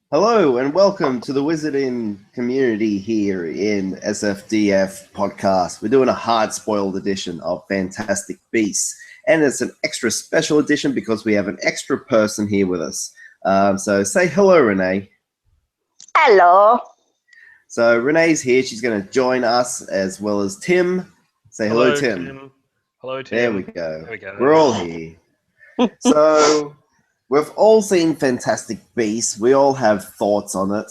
Hello and welcome to the Wizarding community here in SFDF podcast. We're doing a hard-spoiled edition of Fantastic Beasts, and it's an extra special edition because we have an extra person here with us. So say hello, Renee. Hello. So Renee's here. She's going to join us as well as Tim. Say hello, Tim. Hello, Tim. There we go. There we go. We're all here. So we've all seen Fantastic Beasts. We all have thoughts on it.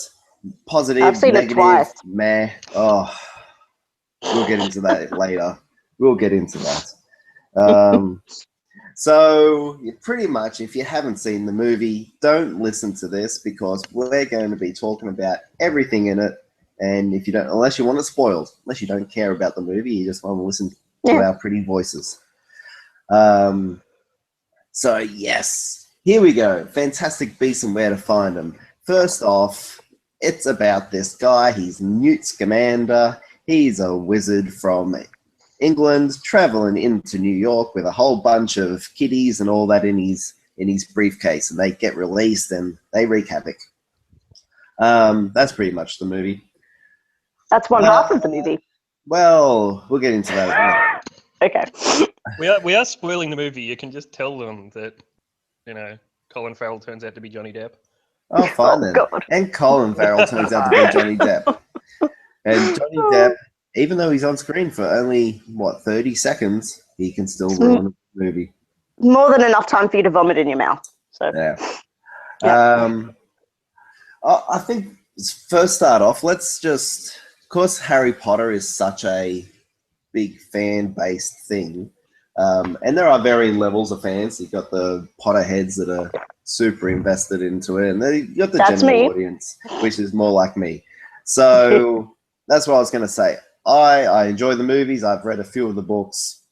Positive, I've seen negative, it twice. meh. Oh, we'll get into that later. We'll get into that. So pretty much, if you haven't seen the movie, don't listen to this because we're going to be talking about everything in it. And if you don't, unless you want it spoiled, unless you don't care about the movie, you just want to listen to our pretty voices. So yes, here we go. Fantastic Beasts and Where to Find Them. First off, it's about this guy. He's Newt Scamander. He's a wizard from England traveling into New York with a whole bunch of kiddies and all that in his briefcase, and they get released and they wreak havoc. That's pretty much the movie. That's one half of the movie. Well, we'll get into that as well. Okay. We are spoiling the movie. You can just tell them that, Colin Farrell turns out to be Johnny Depp. Oh, fine then. God. And Colin Farrell turns out to be Johnny Depp. And Johnny Depp, even though he's on screen for only, 30 seconds, he can still ruin the movie. More than enough time for you to vomit in your mouth. So Yeah. I think first start off, let's just, of course, Harry Potter is such a big fan-based thing. And there are varying levels of fans. You've got the Potterheads that are super invested into it, and then you've got the general audience, which is more like me. So that's what I was going to say. I enjoy the movies. I've read a few of the books,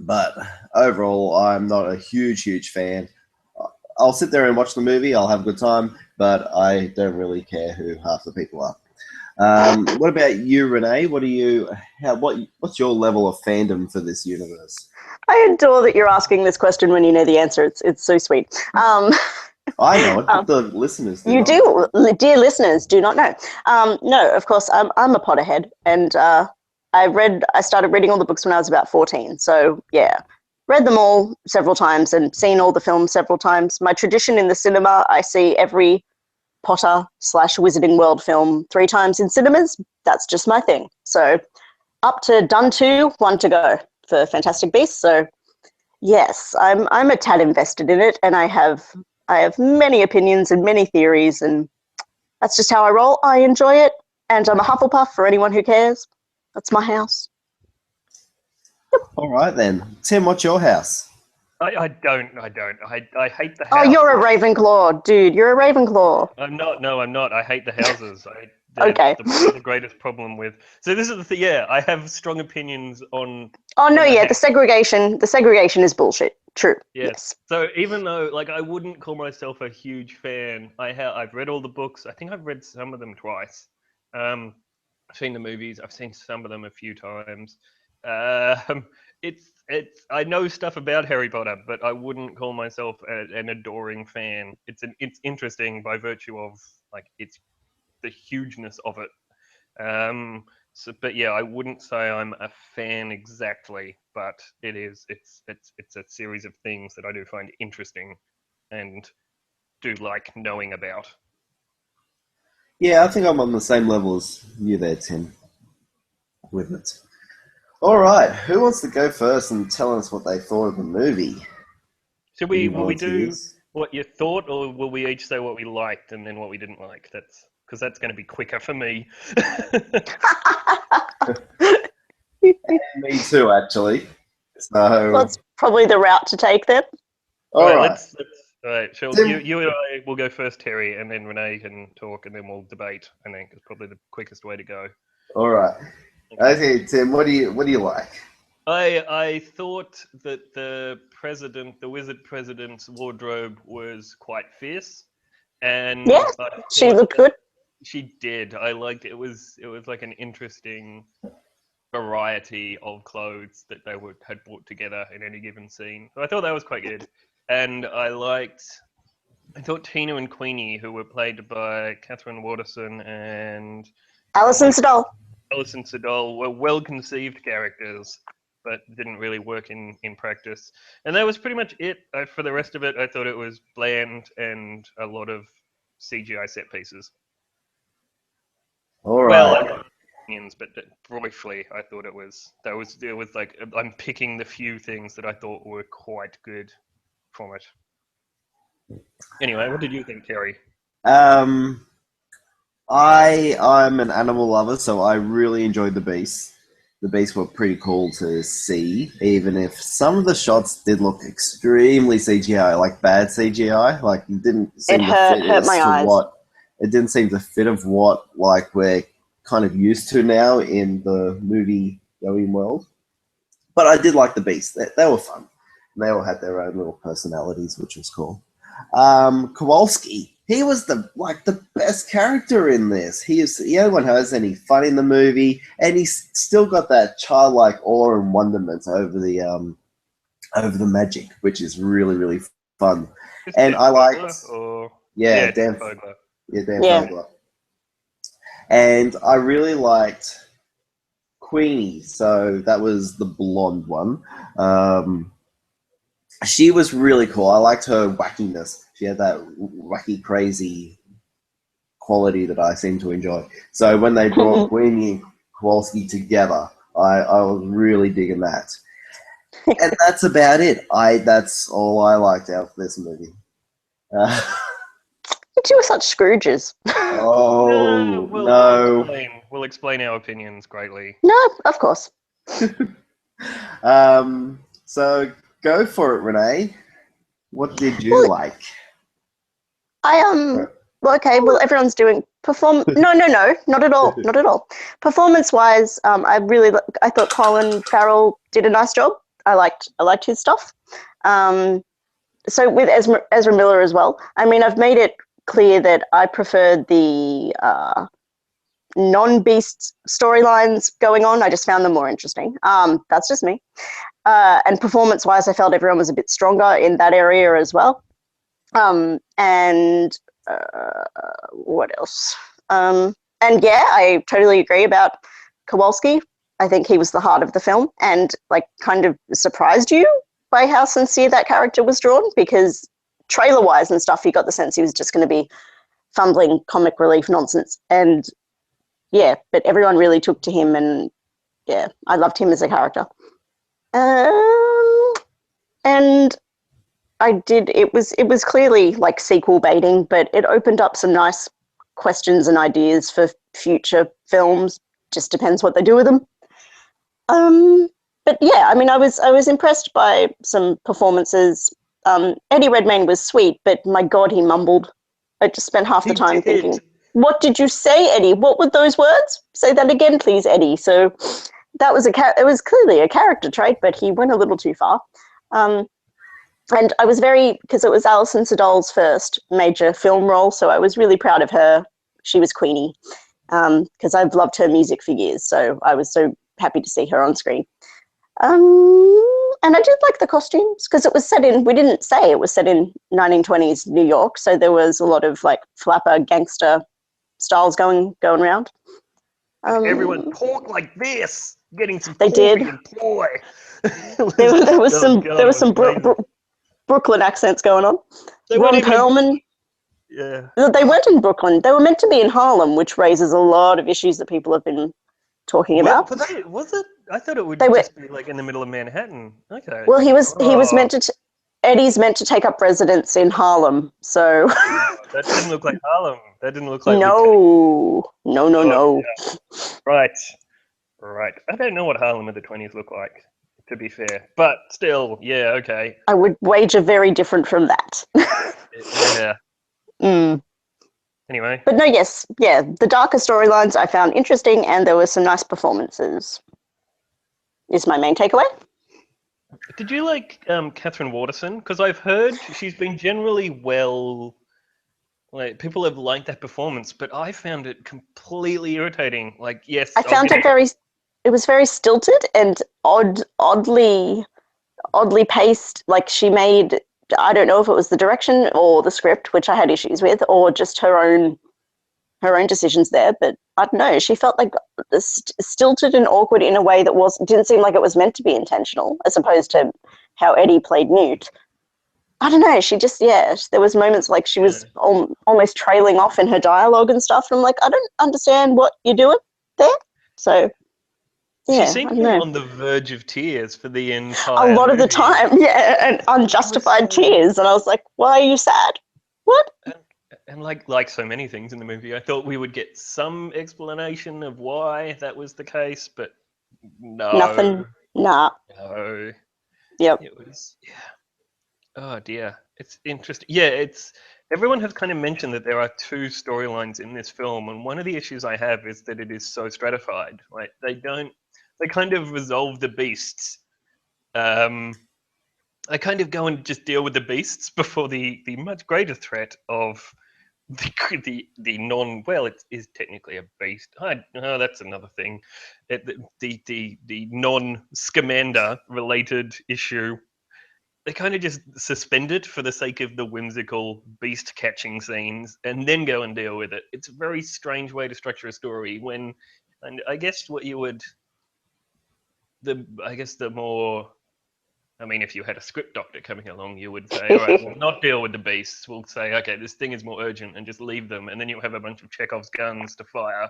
but overall, I'm not a huge fan. I'll sit there and watch the movie. I'll have a good time, but I don't really care who half the people are. What about you, Renee? What's your level of fandom for this universe? I adore that you're asking this question when you know the answer. It's so sweet. I know it, but the listeners do. You do, dear listeners, do not know. No, of course, I'm a Potterhead, and I started reading all the books when I was about 14. So yeah, read them all several times and seen all the films several times. My tradition in the cinema, I see every Potter/Wizarding World film 3 times in cinemas. That's just my thing. So up to done 2, 1 to go for Fantastic Beasts. So yes, I'm a tad invested in it, and I have many opinions and many theories, and that's just how I roll. I enjoy it, and I'm a Hufflepuff for anyone who cares. That's my house. Yep. All right then, Tim, what's your house? I don't. I hate the house. Oh, you're a Ravenclaw, dude. You're a Ravenclaw. I'm not. No, I'm not. I hate the houses. Okay. The greatest problem with. So this is the thing. Yeah, I have strong opinions on. Oh no, yeah, the segregation is bullshit. True. Yes. So even though, I wouldn't call myself a huge fan, I've read all the books. I think I've read some of them twice. I've seen the movies. I've seen some of them a few times. I know stuff about Harry Potter, but I wouldn't call myself an adoring fan. It's interesting by virtue of it's the hugeness of it. But yeah, I wouldn't say I'm a fan exactly, but it's a series of things that I do find interesting and do like knowing about. Yeah, I think I'm on the same level as you there, Tim, with it. All right, who wants to go first and tell us what they thought of the movie? Will we do what you thought, or will we each say what we liked and then what we didn't like? Because that's going to be quicker for me. Me too, actually. So that's probably the route to take then. All right. All right. Sure. You and I will go first, Terry, and then Renee can talk, and then we'll debate. I think it's probably the quickest way to go. All right. Okay, Tim. What do you like? I thought that the wizard president's wardrobe was quite fierce, and yeah, she looked good. She did. I liked it. It was like an interesting variety of clothes that they had brought together in any given scene. So I thought that was quite good, and I liked I thought Tina and Queenie, who were played by Catherine Waterston and Alison Siddall. Alison Siddall, were well-conceived characters, but didn't really work in practice. And that was pretty much it. For the rest of it, I thought it was bland and a lot of CGI set pieces. All right. Well, I got opinions, but briefly, I thought it was like I'm picking the few things that I thought were quite good from it. Anyway, what did you think, Terry? I'm an animal lover, so I really enjoyed the beasts. The beasts were pretty cool to see, even if some of the shots did look extremely CGI, like bad CGI. Like it didn't seem to fit hurt my eyes. It didn't seem to fit of what like we're kind of used to now in the movie going world. But I did like the beasts. They were fun. They all had their own little personalities, which was cool. Kowalski, he was the best character in this. He is the only one who has any fun in the movie, and he's still got that childlike awe and wonderment over the magic, which is really, really fun. And I liked, Dan Fogler. And I really liked Queenie. So that was the blonde one. She was really cool. I liked her wackiness. She had that wacky, crazy quality that I seem to enjoy. So when they brought Queenie and Kowalski together, I was really digging that. And that's about it. That's all I liked out of this movie. You were such Scrooges. Oh, We'll explain our opinions greatly. No, of course. So go for it, Renee. What did you like? Well, everyone's doing No, not at all, not at all. Performance-wise, I thought Colin Farrell did a nice job. I liked his stuff. So with Ezra Miller as well. I mean, I've made it clear that I preferred the non-Beast storylines going on. I just found them more interesting. That's just me. And performance-wise, I felt everyone was a bit stronger in that area as well. And what else? And yeah, I totally agree about Kowalski. I think he was the heart of the film, and like kind of surprised you by how sincere that character was drawn, because trailer-wise and stuff, you got the sense he was just going to be fumbling comic relief nonsense. And yeah, but everyone really took to him, and yeah, I loved him as a character. And it was clearly like sequel baiting, but it opened up some nice questions and ideas for future films. Just depends what they do with them. But yeah, I mean, I was impressed by some performances. Eddie Redmayne was sweet, but my God, he mumbled. I just spent half the time thinking, what did you say, Eddie? What were those words? Say that again, please, Eddie. So that was it was clearly a character trait, but he went a little too far. And I was because it was Alison Siddall's first major film role, so I was really proud of her. She was Queenie, because I've loved her music for years, so I was so happy to see her on screen. And I did like the costumes, because it was we didn't say it was set in 1920s New York, so there was a lot of like flapper gangster styles going around. Everyone talked like this, getting some. They did. Boy. there was some Brooklyn accents going on. Ron Perlman. Yeah. They weren't in Brooklyn. They were meant to be in Harlem, which raises a lot of issues that people have been talking about. But was it? I thought it would just be like in the middle of Manhattan. Okay. Well, he was meant to. Eddie's meant to take up residence in Harlem, so. That didn't look like Harlem. That didn't look like. No. Yeah. Right. I don't know what Harlem in the 20s looked like, to be fair, but still, yeah, okay. I would wager very different from that. Yeah. Anyway. But no, yes, yeah, the darker storylines I found interesting, and there were some nice performances. Is my main takeaway. Did you like Catherine Waterston? Because I've heard she's been generally well. Like, people have liked that performance, but I found it completely irritating. Like, yes, I found it was very stilted and oddly paced. Like, she made I don't know if it was the direction or the script, which I had issues with, or just her own decisions there. But I don't know. She felt like stilted and awkward in a way that didn't seem like it was meant to be intentional, as opposed to how Eddie played Newt. I don't know. She just, there was moments like she was almost trailing off in her dialogue and stuff. And I'm like, I don't understand what you're doing there. So, she seemed I to don't be know. on the verge of tears for the entire A lot of the movie. time, and unjustified tears. And I was like, why are you sad? What? And like so many things in the movie, I thought we would get some explanation of why that was the case, but no. Nothing. Nah. No. Yep. It was, oh dear. It's interesting. Yeah, everyone has kind of mentioned that there are two storylines in this film, and one of the issues I have is that it is so stratified. Like they kind of resolve the beasts. They kind of go and just deal with the beasts before the much greater threat of the non, well, it is technically a beast. That's another thing. The non Scamander related issue. They kind of just suspend it for the sake of the whimsical beast catching scenes, and then go and deal with it. It's a very strange way to structure a story. And I guess what you would, the more. I mean, if you had a script doctor coming along, you would say, all right, we'll not deal with the beasts. We'll say, okay, this thing is more urgent, and just leave them. And then you'll have a bunch of Chekhov's guns to fire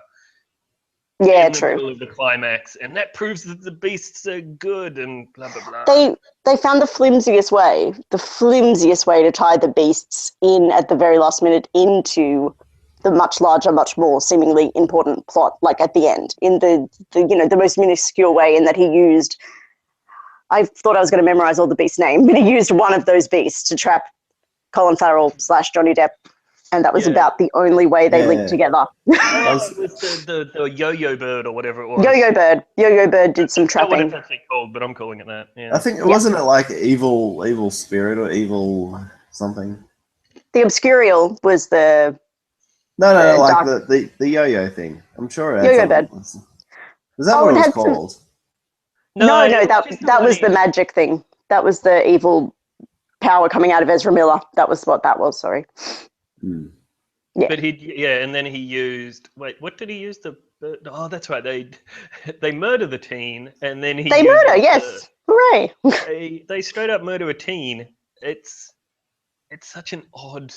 Yeah, in the true. middle of the climax. And that proves that the beasts are good and blah, blah, blah. They found the flimsiest way to tie the beasts in at the very last minute into the much larger, much more seemingly important plot, like at the end, in the most minuscule way, in that he used... I thought I was going to memorize all the beasts' name, but he used one of those beasts to trap Colin Farrell / Johnny Depp, and that was about the only way they linked together. It was the yo-yo bird or whatever it was. Yo-yo bird. Yo-yo bird did some trapping. I don't know what it's actually called, but I'm calling it that. Yeah. I think it wasn't it like evil spirit or evil something. The Obscurial was the like the yo-yo thing. I'm sure it had yo-yo bird. Was that what it was called? No, that was the magic thing. That was the evil power coming out of Ezra Miller. That was what that was, sorry. Hmm. Yeah. But and then he used, what did he use? Oh, that's right. They murder the teen, and then They murder, yes. Hooray. They straight up murder a teen. It's such an odd...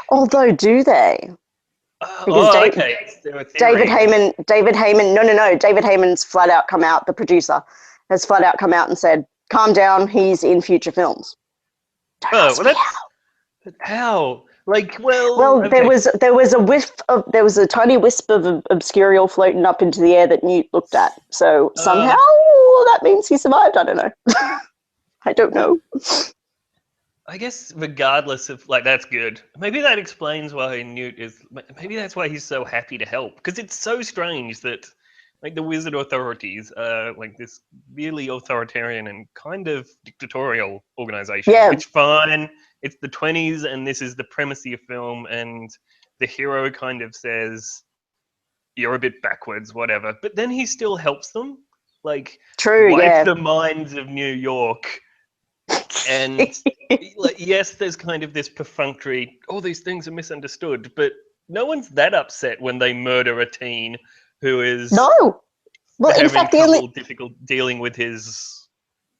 Although, do they? Okay. David Heyman, no. David Heyman's flat out come out, the producer, has flat out come out and said, calm down, he's in future films. How? There was a tiny wisp of Obscurial floating up into the air that Newt looked at. So somehow that means he survived. I don't know. I don't know. I guess regardless of, that's good. Maybe that explains why Newt is, maybe that's why he's so happy to help. Because it's so strange that, the wizard authorities are, this really authoritarian and kind of dictatorial organization. Yeah. Which, fine, it's the 20s and this is the primacy of film, and the hero kind of says, you're a bit backwards, whatever. But then he still helps them. True, wipe the minds of New York. And yes, there's kind of this perfunctory, all these things are misunderstood, but no one's that upset when they murder a teen who is difficult dealing with his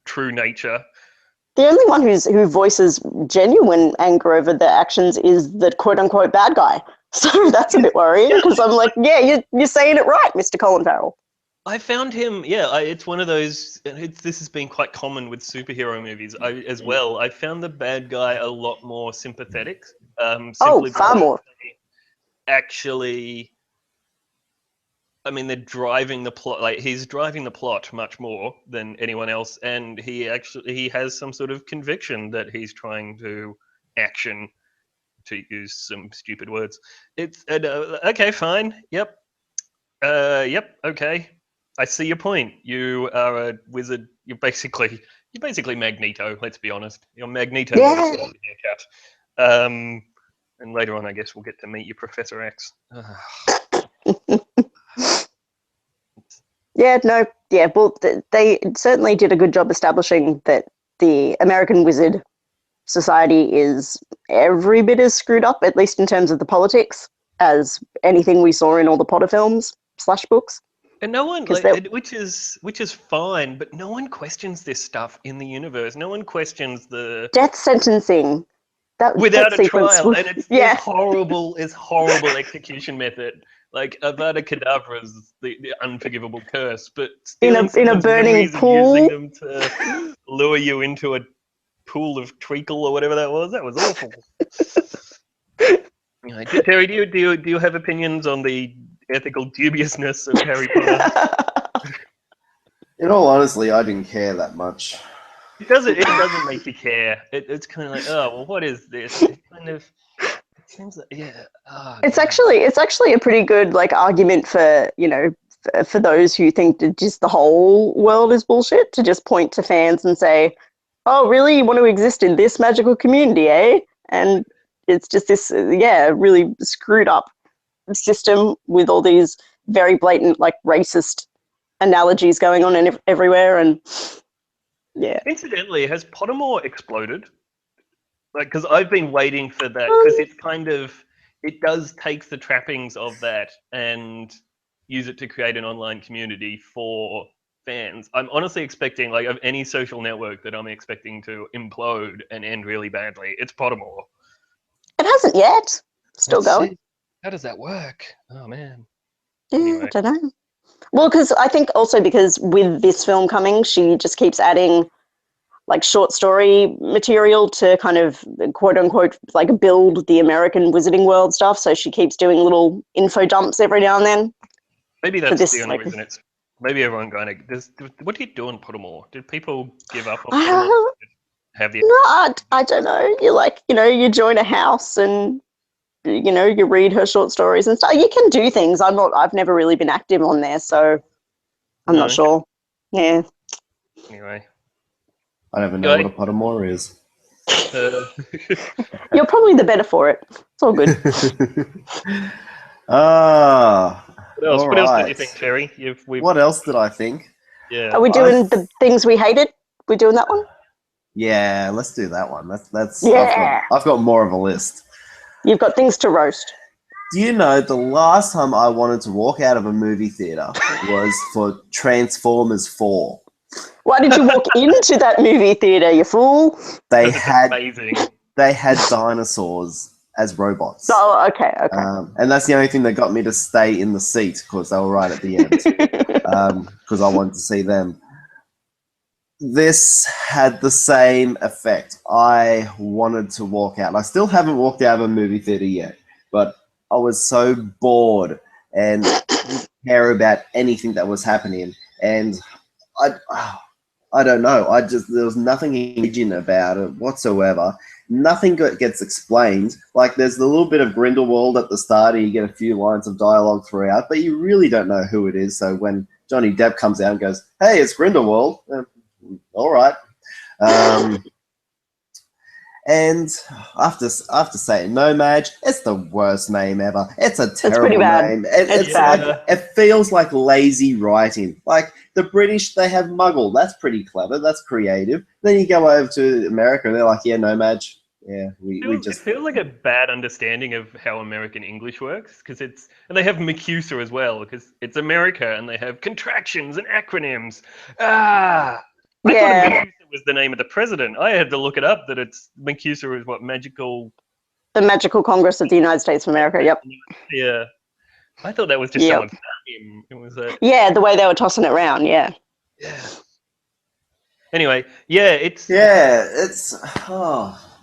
true nature. The only one who voices genuine anger over the actions is the quote-unquote bad guy. So that's a bit worrying, because I'm like, you're saying it right, Mr. Colin Farrell. I found him, it's one of those, this has been quite common with superhero movies as well. I found the bad guy a lot more sympathetic. Far more. Actually, they're driving the plot, he's driving the plot much more than anyone else, and he has some sort of conviction that he's trying to action, to use some stupid words. Okay, fine, yep, okay. I see your point. You are a wizard. You're basically Magneto. Let's be honest. You're Magneto. Yeah. And later on, I guess we'll get to meet you, Professor X. Well, they certainly did a good job establishing that the American Wizard Society is every bit as screwed up, at least in terms of the politics, as anything we saw in all the Potter films / books. And no one, 'Cause like, which is fine, but no one questions this stuff in the universe. No one questions the Death sentencing. without that a sequence trial, was- and it's yeah. this horrible execution method. Like Avada Kedavra is the unforgivable curse, but stealing in a someone's burning memories and pool. using them to lure you into a pool of treacle or whatever that was awful. Anyway, Terry, do you have opinions on the ethical dubiousness of Harry Potter? In all honesty, I didn't care that much. It doesn't make you care. It's kind of like, oh well, what is this? It kind of seems like, yeah. Oh, It's God. actually a pretty good like argument for, you know, for those who think that just the whole world is bullshit, to just point to fans and say, oh really, you want to exist in this magical community, eh? And it's just this really screwed up system with all these very blatant like racist analogies going on everywhere. And yeah, Incidentally, has Pottermore exploded? Like, because I've been waiting for that, because it's kind of, it does take the trappings of that and use it to create an online community for fans. I'm honestly expecting, like, of any social network that I'm expecting to implode and end really badly, it's Pottermore. it hasn't yet. Still going. How does that work? Oh man. Yeah, Anyway. I don't know. Well, because I think also because with this film coming, she just keeps adding like short story material to kind of quote unquote like build the American Wizarding World stuff. So she keeps doing little info dumps every now and then. Maybe that's this, the only like, reason it's. Maybe everyone going to. What do you do in Pottermore? Did people give up on I Pottermore? don't, Have the no, I don't know. You like, you know, you join a house and, you know, you read her short stories and stuff. You can do things. I've never really been active on there, so I'm not sure. Yeah. Anyway. I don't even know what a Pottermore is. You're probably the better for it. It's all good. What else did you think, Terry? What else did I think? Yeah. Are we doing the things we hated? We're doing that one? Yeah, let's do that one. That's Yeah. I've got more of a list. You've got things to roast. Do you know the last time I wanted to walk out of a movie theater was for Transformers 4? Why did you walk into that movie theater, you fool? They It's had amazing. they had dinosaurs as robots. Oh, okay. And that's the only thing that got me to stay in the seat, because they were right at the end, because I wanted to see them. This had the same effect. I wanted to walk out. I still haven't walked out of a movie theater yet, but I was so bored and didn't care about anything that was happening. And I don't know. There was nothing engaging about it whatsoever. Nothing gets explained. Like, there's a little bit of Grindelwald at the start, and you get a few lines of dialogue throughout, but you really don't know who it is. So when Johnny Depp comes out and goes, "Hey, it's Grindelwald," all right. And after saying No Madge, it's the worst name ever. It's a terrible name. It's bad. like, it feels like lazy writing. Like, the British, they have Muggle. That's pretty clever. That's creative. Then you go over to America and they're like, yeah, No Madge. Yeah, It feels like a bad understanding of how American English works, and they have McCusa as well, because it's America and they have contractions and acronyms. I thought McCusa was the name of the president. I had to look it up. That it's McCusa is what magical. The Magical Congress of the United States of America. Yep. Yeah, I thought that was just someone's name. It was the way they were tossing it around. Yeah. Yeah. Anyway, it's.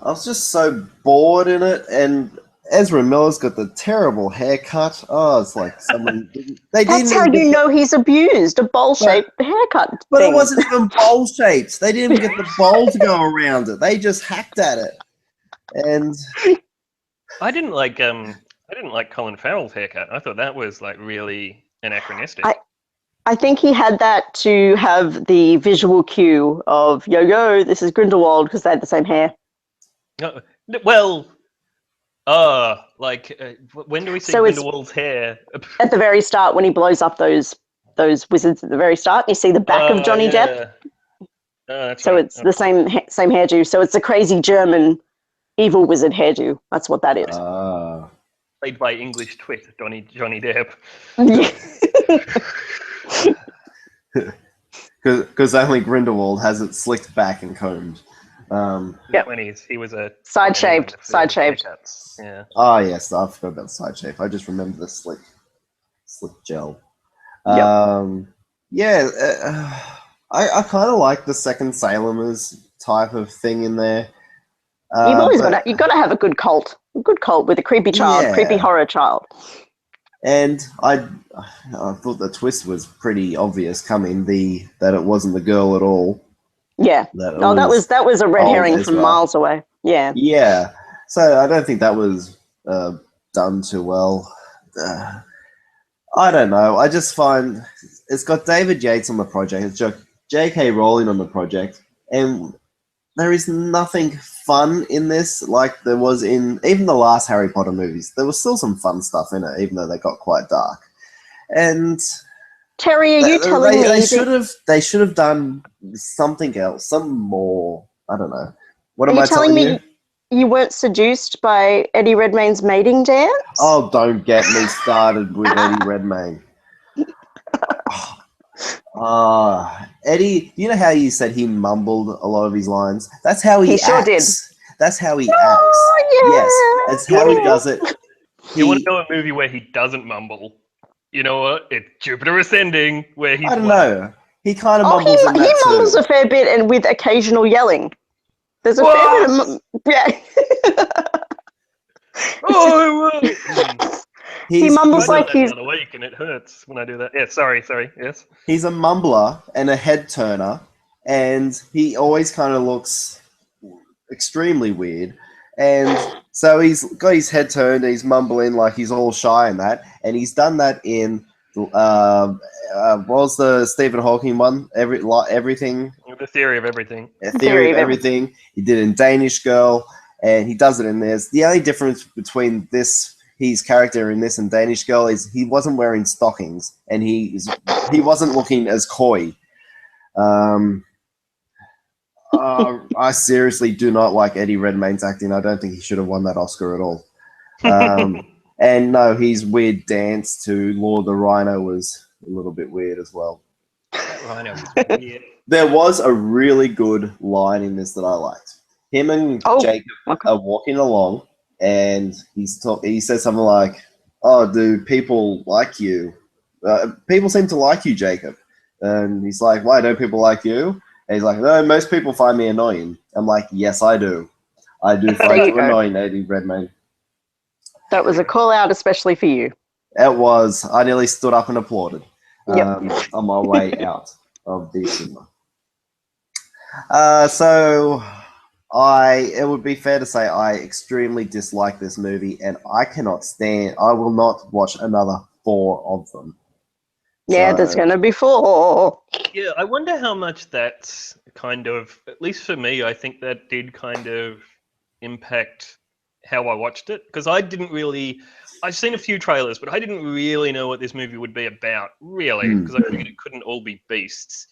I was just so bored in it, and Ezra Miller's got the terrible haircut. Oh, it's like someone didn't. That's how you know he's abused, a bowl-shaped haircut. But it wasn't even bowl-shaped. They didn't even get the bowl to go around it. They just hacked at it. And I didn't like Colin Farrell's haircut. I thought that was like really anachronistic. I think he had that to have the visual cue of yo, this is Grindelwald, because they had the same hair. Well, when do we see Grindelwald's hair? At the very start, when he blows up those wizards at the very start, you see the back of Johnny Depp. That's So right. it's the same hairdo. So it's a crazy German evil wizard hairdo. That's what that is. Played by English twit Johnny Depp. Because only Grindelwald has it slicked back and combed. Yep. 20s. He was a Side shaved. haircuts. Yeah. Oh yes, I forgot about the side shave. I just remember the slick gel. Yep. Yeah, I kind of like the second Salem's type of thing in there. You've always got to have a good cult with a creepy child, creepy horror child. And I thought the twist was pretty obvious coming, that it wasn't the girl at all. Yeah. That was a red herring from miles away. Yeah. Yeah. So I don't think that was done too well. I don't know. I just find it's got David Yates on the project. It's got J.K. Rowling on the project, and there is nothing fun in this like there was in even the last Harry Potter movies. There was still some fun stuff in it, even though they got quite dark. And Terry, are you telling me they should have done something else, some more? I don't know. What am I telling you? You weren't seduced by Eddie Redmayne's mating dance? Oh, don't get me started with Eddie Redmayne. Eddie, you know how you said he mumbled a lot of his lines? That's how he acts. Sure did. That's how he acts. Yeah. Yes, that's how he does it. You want to know a movie where he doesn't mumble? You know what? It's Jupiter Ascending, where he's... I don't know. He kind of mumbles in that he mumbles a fair bit, and with occasional yelling. There's a fair bit of... Yeah. He mumbles like he's... the other week, and it hurts when I do that. Yeah, sorry, yes. He's a mumbler and a head turner, and he always kind of looks extremely weird. And so he's got his head turned, and he's mumbling like he's all shy and that. And he's done that in... what was the Stephen Hawking one? Everything. The Theory of Everything. Theory of Everything. He did it in Danish Girl, and he does it in this. The only difference between his character in this and Danish Girl is he wasn't wearing stockings, and he wasn't looking as coy. I seriously do not like Eddie Redmayne's acting. I don't think he should have won that Oscar at all. And no, his weird dance to Lord of the Rhino was a little bit weird as well. Rhino was weird. There was a really good line in this that I liked. Him and Jacob are walking along, and he says something like, "Oh, do people like you? People seem to like you, Jacob." And he's like, "Why don't people like you?" And he's like, "No, most people find me annoying." I'm like, "Yes, I do. I do find you annoying, Eddie Redmayne." That was a call out especially for you. It was. I nearly stood up and applauded on my way out of the cinema. So it would be fair to say I extremely dislike this movie, and I will not watch another 4 of them. Yeah, there's going to be 4. Yeah, I wonder how much that's kind of, at least for me, I think that did kind of impact how I watched it. Because I've seen a few trailers, but I didn't really know what this movie would be about, really, because I figured it couldn't all be beasts.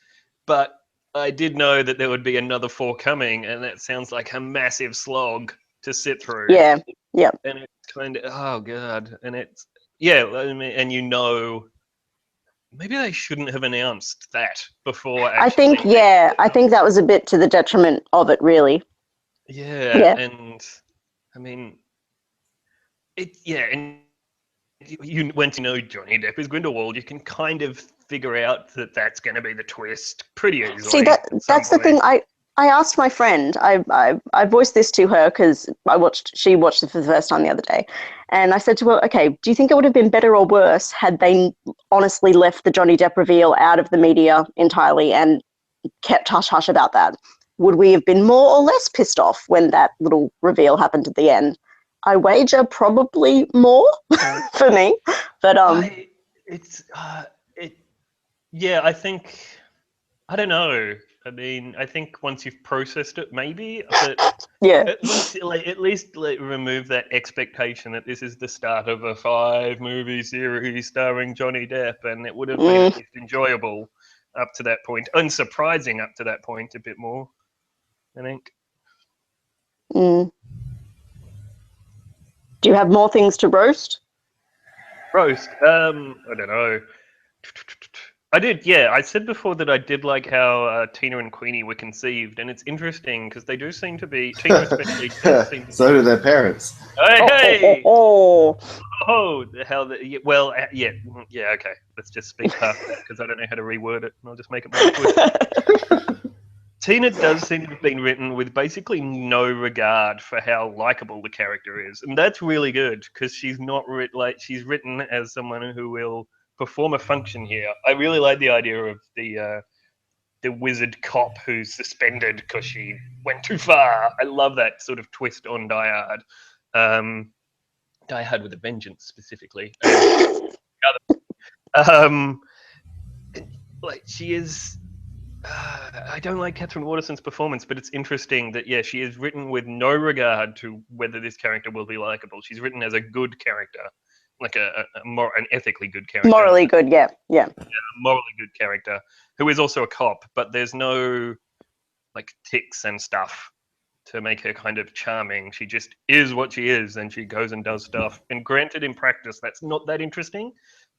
But I did know that there would be another 4 coming, and that sounds like a massive slog to sit through. Yeah, yeah. And it's kind of, oh, God. And it's, yeah, I mean, and maybe they shouldn't have announced that before. I think that was a bit to the detriment of it, really. Yeah. And I mean, and once you know Johnny Depp is Grindelwald, you can kind of figure out that that's going to be the twist pretty easily. See, that's the thing. I asked my friend. I voiced this to her because she watched it for the first time the other day, and I said to her, "Okay, do you think it would have been better or worse had they honestly left the Johnny Depp reveal out of the media entirely and kept hush-hush about that? Would we have been more or less pissed off when that little reveal happened at the end?" I wager probably more for me, but I think, I don't know. I mean, I think once you've processed it, maybe, but at least remove that expectation that this is the start of a 5-movie series starring Johnny Depp, and it would have been at least enjoyable. up to that point, unsurprising up to that point a bit more, I think. Do you have more things to roast? Roast. I don't know. I did, yeah. I said before that I did like how Tina and Queenie were conceived, and it's interesting because they do seem to be, Tina especially, does seem to So do their parents. Hey! Oh. How the, well, yeah, okay. Let's just speak past that because I don't know how to reword it, and I'll just make it more twist. Tina does seem to have been written with basically no regard for how likable the character is, and that's really good because she's not she's written as someone who will perform a function here. I really like the idea of the wizard cop who's suspended because she went too far. I love that sort of twist on Die Hard. Die Hard with a Vengeance, specifically. Like she is. I don't like Catherine Waterston's performance, but it's interesting that she is written with no regard to whether this character will be likable. She's written as a good character, like an ethically good character, morally good, yeah, a morally good character who is also a cop. But there's no like tics and stuff to make her kind of charming. She just is what she is, and she goes and does stuff. And granted, in practice, that's not that interesting,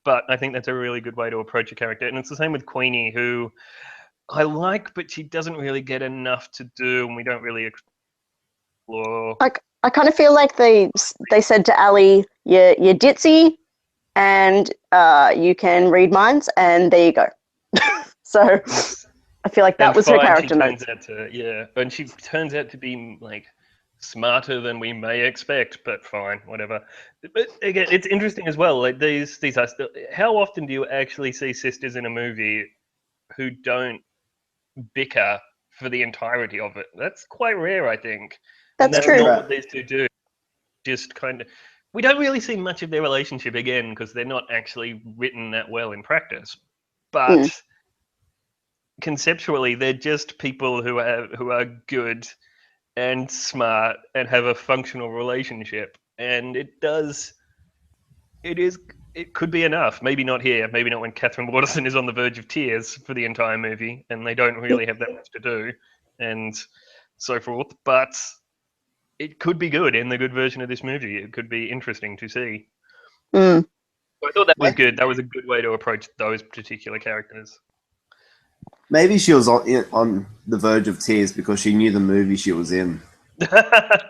but I think that's a really good way to approach a character. And it's the same with Queenie, who I like, but she doesn't really get enough to do, and we don't really explore. I kind of feel like they said to Ali, you're ditzy, and you can read minds, and there you go. So I feel like that was her character notes. And she turns out to be like smarter than we may expect, but fine, whatever. But again, it's interesting as well. Like these are still. How often do you actually see sisters in a movie who don't bicker for the entirety of it? That's quite rare, I think. That's true. Not what these two do. Just kind of, we don't really see much of their relationship again because they're not actually written that well in practice. But conceptually, they're just people who are good and smart and have a functional relationship, and it could be enough. Maybe not here. Maybe not when Catherine Waterston is on the verge of tears for the entire movie, and they don't really have that much to do, and so forth. But it could be good in the good version of this movie. It could be interesting to see. So I thought that was good. That was a good way to approach those particular characters. Maybe she was on the verge of tears because she knew the movie she was in. There's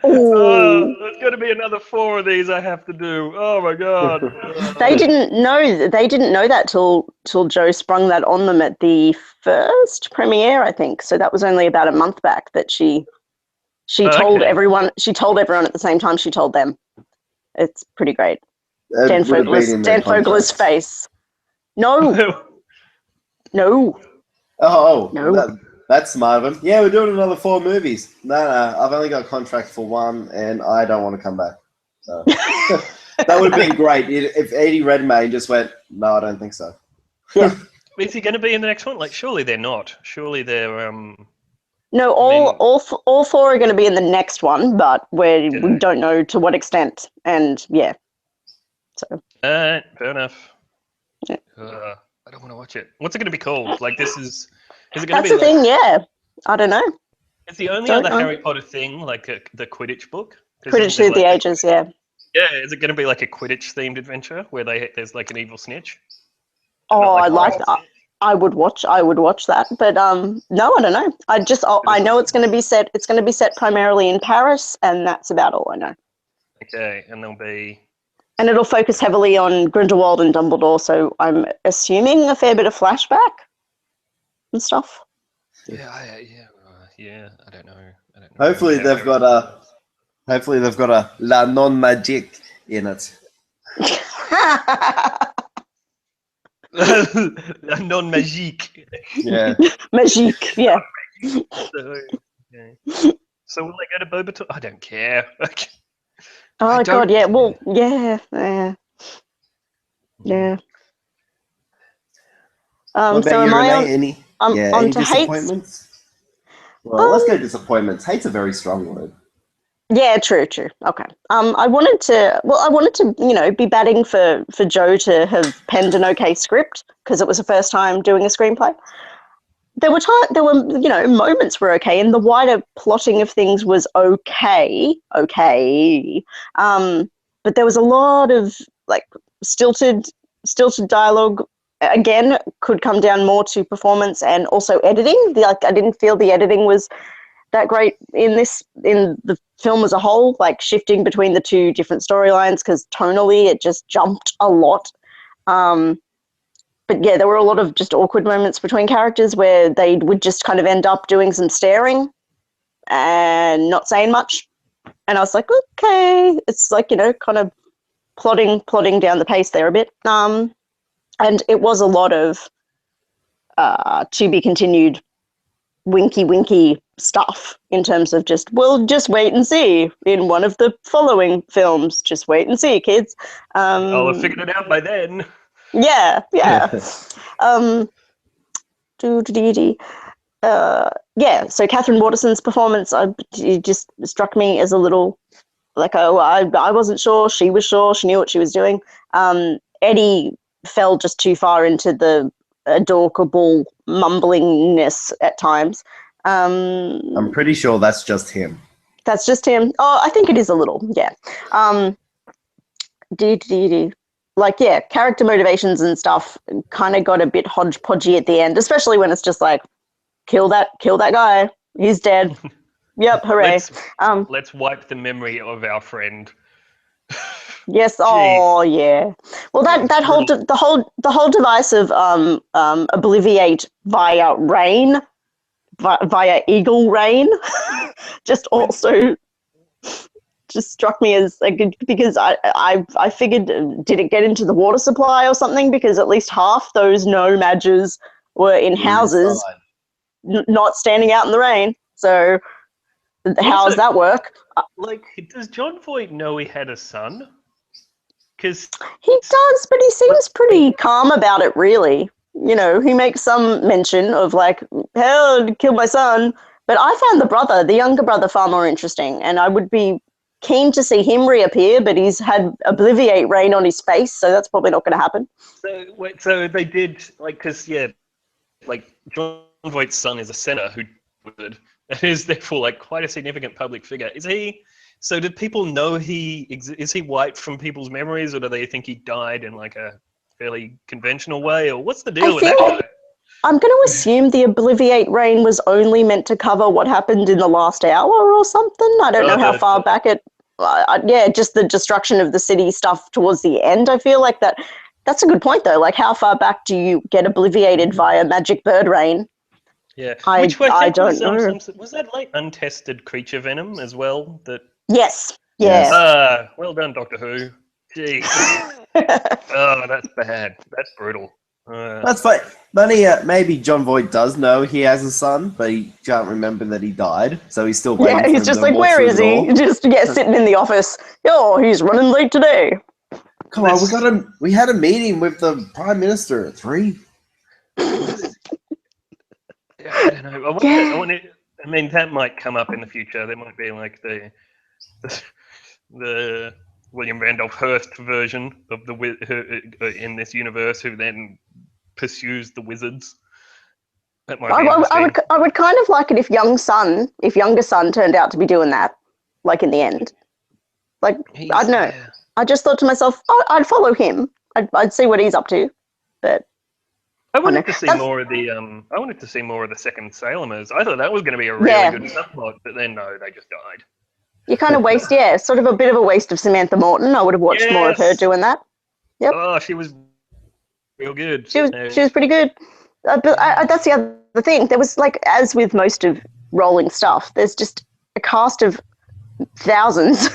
going to be another 4 of these I have to do. Oh my god! They didn't know that till Joe sprung that on them at the first premiere, I think. So that was only about a month back that she told everyone. She told everyone at the same time she told them. It's pretty great. Dan Fogler's face. No. No. Oh, no. That's smart of him. Yeah, we're doing another 4 movies. No, I've only got a contract for 1, and I don't want to come back. So that would have been great if Eddie Redmayne just went, no, I don't think so. Yeah. Is he going to be in the next one? Like, surely they're not. Surely they're. No, all 4 are going to be in the next one, but we don't know to what extent. And yeah, so. Fair enough. Yeah. I don't want to watch it. What's it going to be called? Like, this is. Is it going That's to be? The thing, yeah. I don't know. It's the only other Harry Potter thing, like the Quidditch book. Quidditch Through the Ages, yeah. Yeah, is it going to be like a Quidditch themed adventure where there's like an evil snitch? Oh, I like that. I would watch that, but no, I don't know. I know it's going to be set. It's going to be set primarily in Paris, and that's about all I know. Okay, and there'll be. And it'll focus heavily on Grindelwald and Dumbledore, so I'm assuming a fair bit of flashback and stuff. Yeah. I don't know. Hopefully they've got a La Non Magique in it. La Non Magique. Yeah. Magique, yeah. So will they go to Bobaton? I don't care. Oh god, yeah. Well, yeah. So am I on? Any disappointments? Well, let's go disappointments. Hate's a very strong word. Yeah, true. Okay. I wanted to, be batting for Joe to have penned an okay script because it was the first time doing a screenplay. there were moments were okay, and the wider plotting of things was okay. But there was a lot of like stilted dialogue. Again, could come down more to performance and also editing. I didn't feel the editing was that great in the film as a whole, like shifting between the two different storylines, because tonally it just jumped a lot. But yeah, there were a lot of just awkward moments between characters where they would just kind of end up doing some staring and not saying much. And I was like, okay, it's like, kind of plotting down the pace there a bit. And it was a lot of to be continued winky stuff in terms of just wait and see in one of the following films. Just wait and see, kids. I'll have figured it out by then. Yeah. So Catherine Waterston's performance, it just struck me as a little like, I wasn't sure. She was sure. She knew what she was doing. Eddie fell just too far into the adorable mumblingness at times. I'm pretty sure that's just him. That's just him. Oh, I think it is a little, yeah. Like, yeah, character motivations and stuff kind of got a bit hodgepodgey at the end, especially when it's just like, kill that guy. He's dead. Yep, hooray. Let's wipe the memory of our friend. Yes. Oh, yeah. Well, that whole the whole device of obliviate via rain, via eagle rain, just also just struck me as because I figured, did it get into the water supply or something? Because at least half those no badges were in houses, not standing out in the rain. So how does that work? Like, does John Voight know he had a son? Because he does, but he seems pretty calm about it, really. He makes some mention of like, hell, killed my son. But I found the younger brother, far more interesting, and I would be keen to see him reappear, but he's had obliviate rain on his face, so that's probably not going to happen. So they did, like, because, yeah, like, John Voight's son is a senator who is therefore, like, quite a significant public figure. Is he... So did people know is he wiped from people's memories, or do they think he died in, like, a fairly conventional way, or what's the deal with that guy? I'm going to assume the obliviate rain was only meant to cover what happened in the last hour or something. I don't know how far back it... just the destruction of the city stuff towards the end. I feel like that's a good point, though. Like, how far back do you get obliviated via magic bird rain? Yeah. I don't know. Was that, like, untested creature venom as well? Yes. Yeah. Well done, Doctor Who. Jeez. Oh, that's bad. That's brutal. That's fine. Maybe John Voight does know he has a son, but he can't remember that he died, so he's still waiting. Yeah, he's just like, where is he? Just sitting in the office. Oh, he's running late today. Come on, we had a meeting with the Prime Minister at 3. I don't know. I mean, that might come up in the future. There might be like the William Randolph Hearst version of in this universe, who then pursues the wizards. That might be interesting. I would kind of like it if younger son turned out to be doing that, like in the end. Like, I don't know. Yeah. I just thought to myself, I'd follow him. I'd see what he's up to, but. I wanted to see more of the second Salemers. I thought that was going to be a really good subplot, but then no, they just died. You kind of waste, sort of a bit of a waste of Samantha Morton. I would have watched more of her doing that. Yep. Oh, she was real good. She was pretty good. But that's the other thing. There was, like, as with most of rolling stuff, there's just a cast of thousands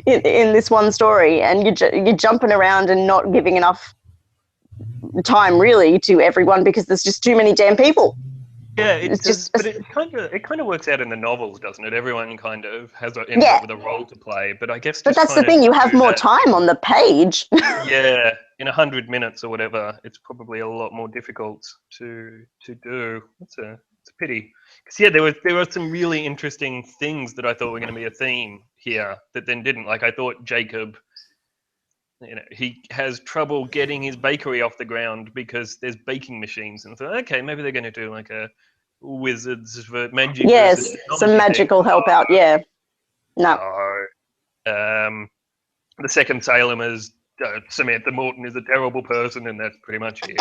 in this one story, and you're jumping around and not giving enough time really to everyone because there's just too many damn people. Yeah, but it kind of works out in the novels, doesn't it? Everyone kind of ends up with a role to play, but I guess. But that's the thing; you have more time on the page. Yeah, in 100 minutes or whatever, it's probably a lot more difficult to do. It's a pity, because there were some really interesting things that I thought were going to be a theme here that then didn't. Like, I thought Jacob he has trouble getting his bakery off the ground because there's baking machines, and so okay, maybe they're going to do like a magic Yes, versus some technology magical thing. help out. Yeah. No. The second Salem is Samantha Morton is a terrible person, and that's pretty much it.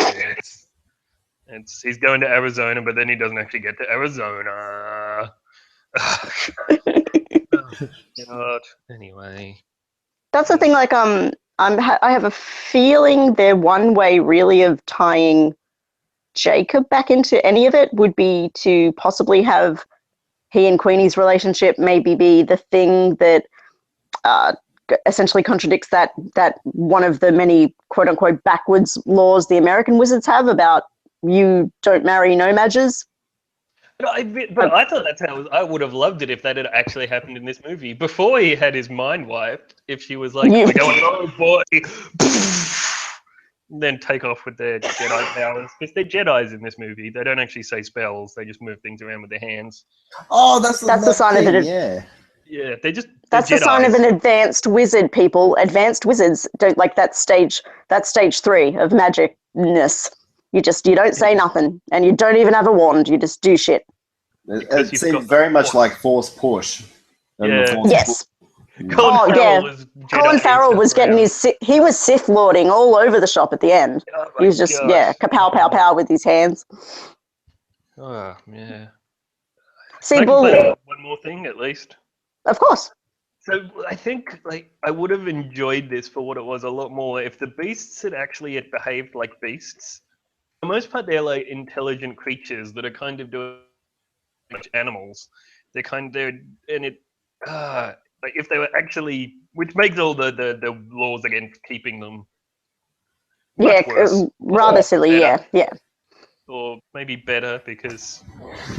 He's going to Arizona, but then he doesn't actually get to Arizona. God. Anyway, That's the thing. Like, I have a feeling their one way really of tying Jacob back into any of it would be to possibly have he and Queenie's relationship maybe be the thing that essentially contradicts that one of the many quote unquote backwards laws the American wizards have about you don't marry no mages. But I thought that's how I would have loved it if that had actually happened in this movie. Before he had his mind wiped, if she was like, "We're going, oh boy," then take off with their Jedi powers, because they're Jedis in this movie. They don't actually say spells; they just move things around with their hands. Oh, that's the sign of it. Yeah. Yeah, that's the sign of an advanced wizard. People, advanced wizards don't like that stage. That's stage 3 of magicness. You don't say nothing, and you don't even have a wand. You just do shit. It seems very much like Force Push. Yes. Colin Farrell was Colin Farrell was getting he was Sith lording all over the shop at the end. He was just kapow pow pow with his hands. Oh yeah. See, one more thing at least. Of course. So I think I would have enjoyed this for what it was a lot more if the beasts had actually behaved like beasts. For the most part, they're like intelligent creatures that are kind of doing much animals. They're like if they were actually, which makes all the laws against keeping them much worse. Rather silly. Better. Yeah. Or maybe better, because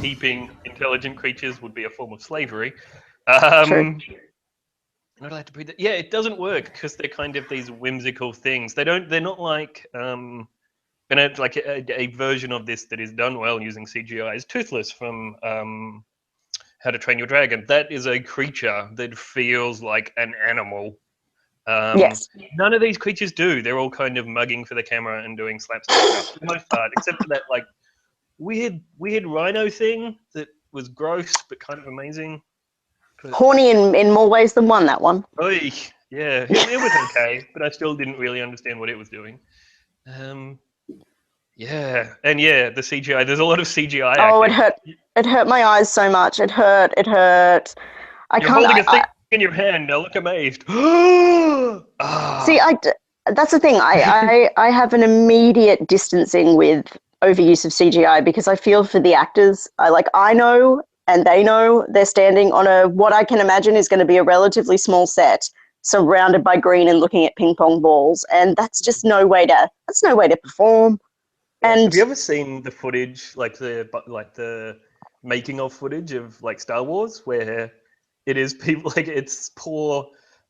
keeping intelligent creatures would be a form of slavery. True. Not allowed to breathe. Yeah, it doesn't work because they're kind of these whimsical things. They're not like and like a version of this that is done well using CGI is Toothless from How to Train Your Dragon. That is a creature that feels like an animal. Yes. None of these creatures do. They're all kind of mugging for the camera and doing slapstick stuff for the most part, except for that like weird rhino thing that was gross but kind of amazing. But horny in more ways than one, that one. Oy, yeah, it was okay, but I still didn't really understand what it was doing. Yeah, and yeah, the CGI. There's a lot of CGI. Oh, acting. It hurt my eyes so much. It hurt. You're holding a thing in your hand. Now look amazed. See, that's the thing. I have an immediate distancing with overuse of CGI because I feel for the actors. I know and they know they're standing on what I can imagine is going to be a relatively small set, surrounded by green and looking at ping pong balls, and that's just no way to perform. And have you ever seen the footage, like the making of footage of like Star Wars, where it is people like it's poor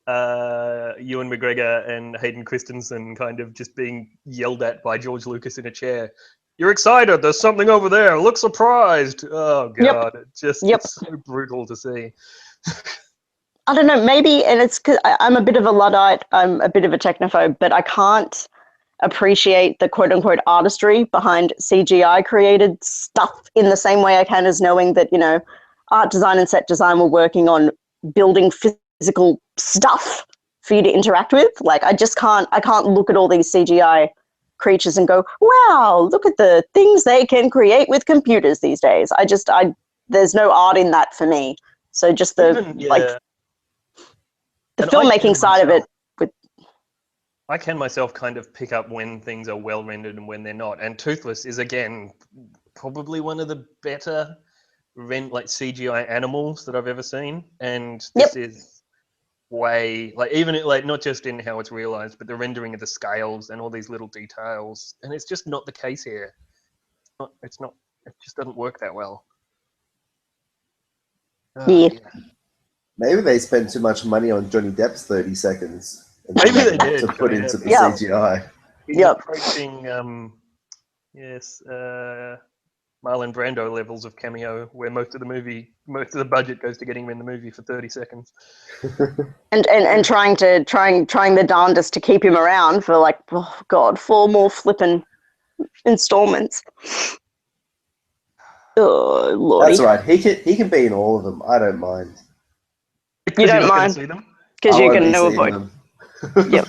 Ewan McGregor and Hayden Christensen kind of just being yelled at by George Lucas in a chair. You're excited. There's something over there. Look surprised. Oh God, It's so brutal to see. I don't know. Maybe, and it's because I'm a bit of a Luddite. I'm a bit of a technophobe, but I can't appreciate the quote unquote artistry behind CGI created stuff in the same way I can as knowing that, art design and set design were working on building physical stuff for you to interact with. Like I can't look at all these CGI creatures and go, wow, look at the things they can create with computers these days. There's no art in that for me. So just the filmmaking side of it. I can myself kind of pick up when things are well rendered and when they're not. And Toothless is again probably one of the better CGI animals that I've ever seen. And this is way even not just in how it's realized, but the rendering of the scales and all these little details. And it's just not the case here. It just doesn't work that well. Yeah. Maybe they spent too much money on Johnny Depp's 30 seconds. Maybe they did. To put into the CGI. He's approaching, Marlon Brando levels of cameo, where most of the budget goes to getting him in the movie for 30 seconds. And trying the darndest to keep him around for like, oh God, 4 more flippin' installments. Oh Lordy. That's right. He can be in all of them. I don't mind. You don't You're not gonna mind see them? because I you're won't going be to seeing avoid. them. Yep.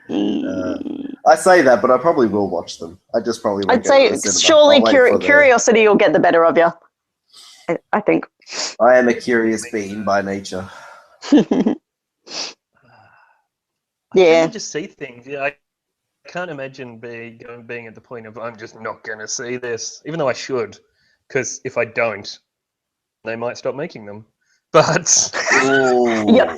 I say that, but I probably will watch them. I just probably won't I'd go to say the cinema. surely I'll wait for the- curiosity will get the better of you. I think. I am a curious being by nature. I tend Yeah. to just see things. Yeah, I can't imagine being at the point of I'm just not going to see this, even though I should, because if I don't, they might stop making them. But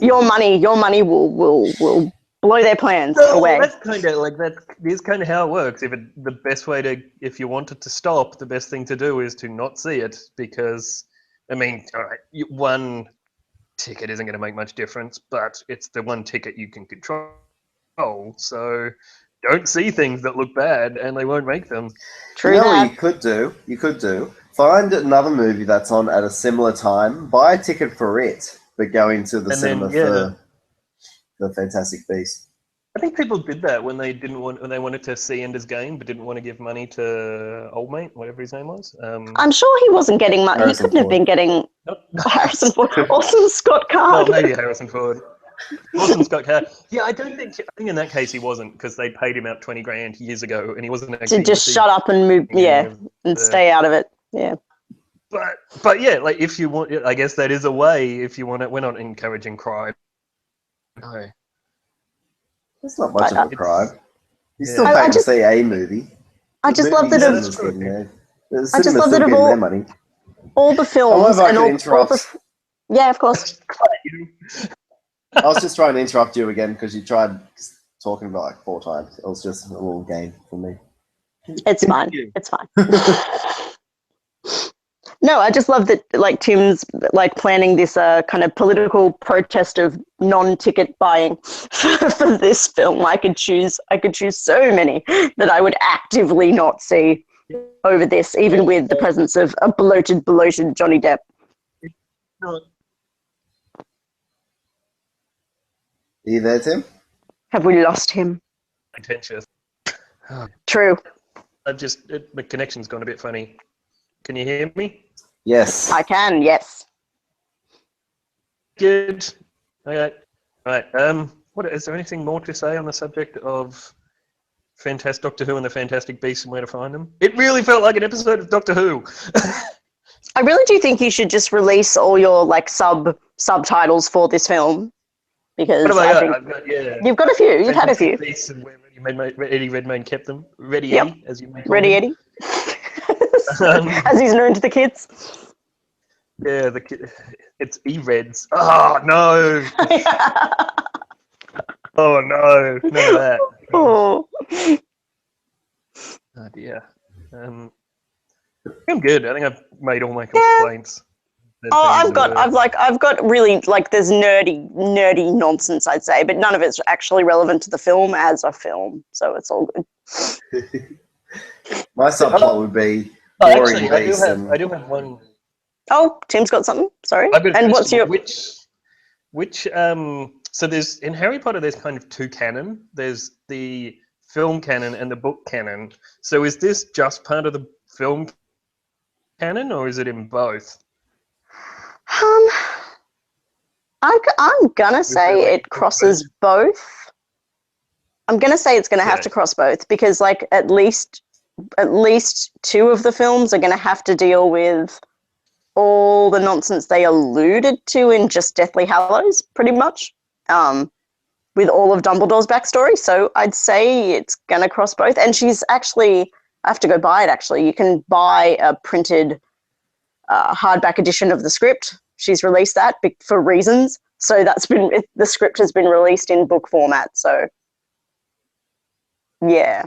Your money will blow their plans away. that's kind of like that is kind of how it works. If you want it to stop, the best thing to do is to not see it, because I mean, all right, one ticket isn't going to make much difference, but it's the one ticket you can control. So don't see things that look bad, and they won't make them. True you know that. what you could do? Find another movie that's on at a similar time, buy a ticket for it, but go into the And then, cinema for the Fantastic Beasts. I think people did that when they wanted to see Ender's Game, but didn't want to give money to old mate, whatever his name was. I'm sure he wasn't getting money. He Harrison couldn't have Ford. been getting Not- Harrison Ford. Awesome Scott Well, Card. maybe Harrison Ford. Awesome Scott Card. Yeah, I think in that case he wasn't, because they paid him out 20 grand years ago, and he wasn't To actually just shut up and move, and stay out of it. Yeah. But yeah, like if you want, I guess that is a way. If you want it, we're not encouraging crime. No. It's not much of a crime. You still I pay to just- see a movie. I just love that movies- of The I just love that of getting their money. all the films However, I and can all interrupt. the. Yeah, of course. I was just trying to interrupt you again because you tried talking about like 4 times. It was just a little game for me. It's fine. It's fine. No, I just love that like Tim's like planning this kind of political protest of non-ticket buying for this film. I could choose so many that I would actively not see over this, even with the presence of a bloated Johnny Depp. Are you there, Tim? Have we lost him? Contentious. True. The connection's gone a bit funny. Can you hear me? Yes. I can, yes. Good. Okay. Right. What is there anything more to say on the subject of Doctor Who and the Fantastic Beasts and where to find them? It really felt like an episode of Doctor Who. I really do think you should just release all your like subtitles for this film, because What have I think I've got, yeah. you've got a few. You've had a few. Fantastic Beasts and where Eddie Redmayne kept them. Ready Yep. Eddie, as you may call Ready, him. Eddie? As he's known to the kids. Yeah, it's E-Reds. Oh, no. Oh, no. None of that. Oh. Oh, dear. I'm good. I think I've made all my complaints. I've got really like there's nerdy nonsense, I'd say, but none of it's actually relevant to the film as a film, so it's all good. My subplot would be Oh, boring actually, beasts I do have one. Oh, Tim's got something. Sorry. I've got a And what's question. your? So there's in Harry Potter there's kind of 2 canon. There's the film canon and the book canon. So is this just part of the film canon, or is it in both? I'm gonna say it crosses both. I'm gonna say it's gonna have to cross both, because like at least 2 of the films are gonna have to deal with all the nonsense they alluded to in just Deathly Hallows, pretty much, with all of Dumbledore's backstory. So I'd say it's gonna cross both. And she's actually, I have to go buy it. Actually, you can buy a printed hardback edition of the script. She's released that for reasons. So the script has been released in book format. So yeah.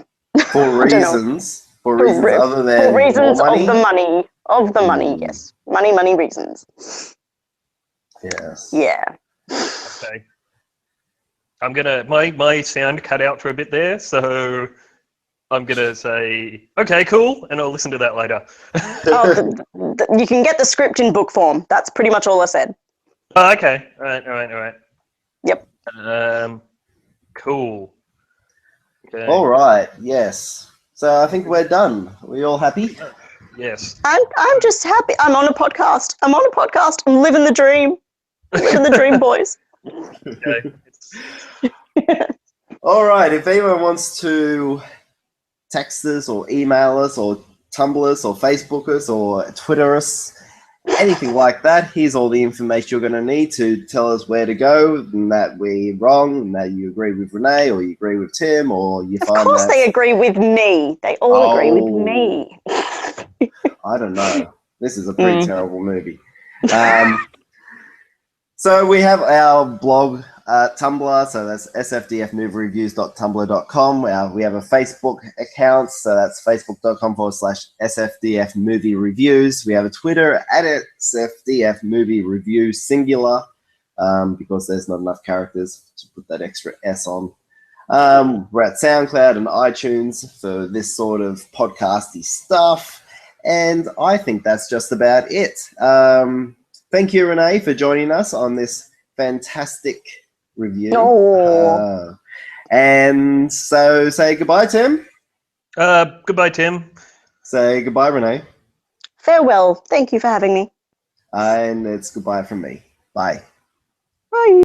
For reasons. For reasons other than for reasons more money? of the money, yes. Money reasons. Yes. Yeah. Okay. I'm gonna my sound cut out for a bit there, so I'm gonna say, okay, cool, and I'll listen to that later. You can get the script in book form. That's pretty much all I said. Oh, okay. All right. Yep. Cool. Okay. All right. Yes. So I think we're done. We all happy? Yes. I'm just happy. I'm on a podcast. I'm living the dream. Living the dream, boys. Okay. All right. If anyone wants to text us or email us or Tumblr us or Facebook us or Twitter us, anything like that, here's all the information you're going to need to tell us where to go, and that we're wrong, and that you agree with Renee, or you agree with Tim, or you find that... Of course they agree with me. They all agree with me. I don't know. This is a pretty terrible movie. So we have our blog, Tumblr, so that's sfdfmoviereviews.tumblr.com. We have a Facebook account, so that's facebook.com/sfdfmoviereviews. We have a Twitter at sfdfmoviereview singular, because there's not enough characters to put that extra S on. We're at SoundCloud and iTunes for this sort of podcasty stuff, and I think that's just about it. Thank you, Renee, for joining us on this fantastic review. Oh. And so say goodbye, Tim. Goodbye, Tim. Say goodbye, Renee. Farewell. Thank you for having me. And it's goodbye from me. Bye. Bye.